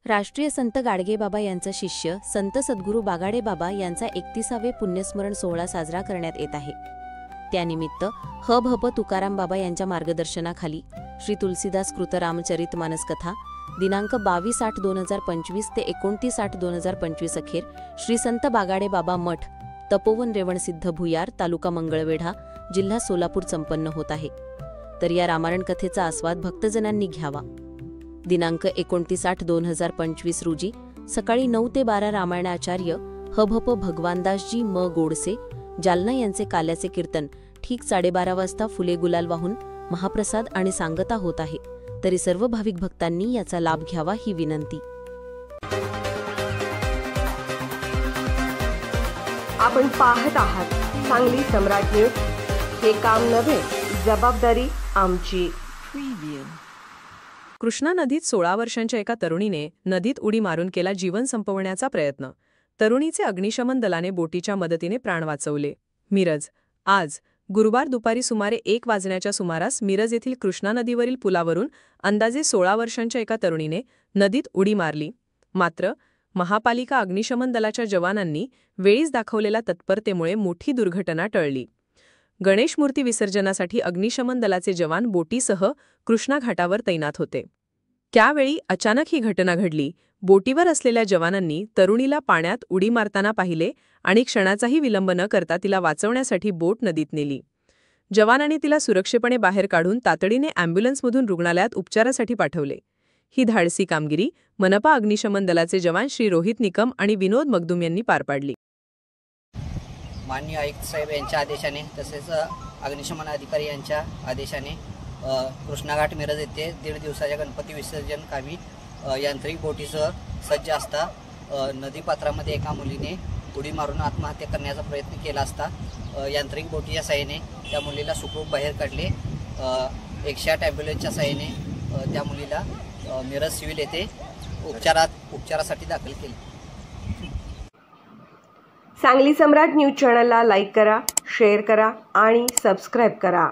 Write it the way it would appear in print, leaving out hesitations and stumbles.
राष्ट्रीय संत गाडगेबाबा यांचा शिष्य संत सद्गुरू बागाडे बाबा यांचा 31वे पुण्यस्मरण सोहळा साजरा करण्यात येत आहे। त्यानिमित्त हभप तुकाराम बाबा यांच्या मार्गदर्शनाखाली श्री तुलसीदास कृत रामचरित मानस कथा दिनांक 22/8/2025 ते 29/8/2025 अखेर श्री संत बागाडे बाबा मठ तपोवन रेवणसिद्ध भुयार तालुका मंगळवेढा जिल्हा सोलापूर संपन्न होत आहे। तर या रामायण कथेचा आस्वाद भक्तजनांनी घ्यावा। दिनांक 29/8/2025 रोजी सकाळी 9 ते 12 रामायणाचार्य हभप भगवानदासजी म गोडसे जालना यांचे काल्याचे कीर्तन ठीक 12:30 वाजता फुले गुलाल वाहून महाप्रसाद आणि सांगता होत आहे। तरी सर्व भाविक भक्तांनी याचा लाभ घ्यावा ही विनंती। आपण पाहत आहात सांगली सम्राट न्यूज। हे काम नव्हे, जबाबदारी आमची। कृष्णा नदीत 16 वर्षांच्या एका तरुणीने नदीत उडी मारून केला जीवन संपवण्याचा प्रयत्न। तरुणीचे अग्निशमन दलाने बोटीच्या मदतीने प्राण वाचवले। मिरज आज गुरुवार दुपारी सुमारे 1 वाजण्याच्या सुमारास मिरज येथील कृष्णा नदीवरील पुलावरून अंदाजे 16 वर्षांच्या एका तरुणीने नदीत उडी मारली। मात्र महापालिका अग्निशमन दलाच्या जवानांनी वेळीच दाखवलेल्या तत्परतेमुळे मोठी दुर्घटना टळली। गणेश मूर्ती विसर्जनासाठी अग्निशमन दलाचे जवान बोटीसह कृष्णा घाटावर तैनात होते। त्यावेळी अचानक ही घटना घडली। बोटीवर असलेल्या जवानांनी तरुणीला पाण्यात उडी मारताना पाहिले आणि क्षणाचाही विलंब न करता तिला वाचवण्यासाठी बोट नदीत नेली। जवानांनी तिला सुरक्षितपणे बाहेर काढून तातडीने ॲम्ब्युलन्समधून रुग्णालयात उपचारासाठी पाठवले। ही धाडसी कामगिरी मनपा अग्निशमन दलाचे जवान श्री रोहित निकम आणि विनोद मगदुम यांनी पार पाडली। माननीय आयुक्त साहेब यांच्या आदेशाने तसेच अग्निशमन अधिकारी यांच्या आदेशाने कृष्णाघाट मिरज येथे 1.5 दिवसाच्या गणपती विसर्जन कामी यांत्रिक बोटीसह सज्ज असता नदीपात्रामध्ये एका मुलीने उडी मारून आत्महत्या करण्याचा प्रयत्न केला असता यांत्रिक बोटीच्या साहाय्याने त्या मुलीला सुखरूप बाहेर काढले। 108 ॲम्ब्युलन्सच्या साहाय्याने त्या मुलीला मिरज सिव्हिल येथे उपचारासाठी दाखल केले। सांगली सम्राट न्यूज चॅनलला लाईक करा, शेअर करा आणि सबस्क्राईब करा।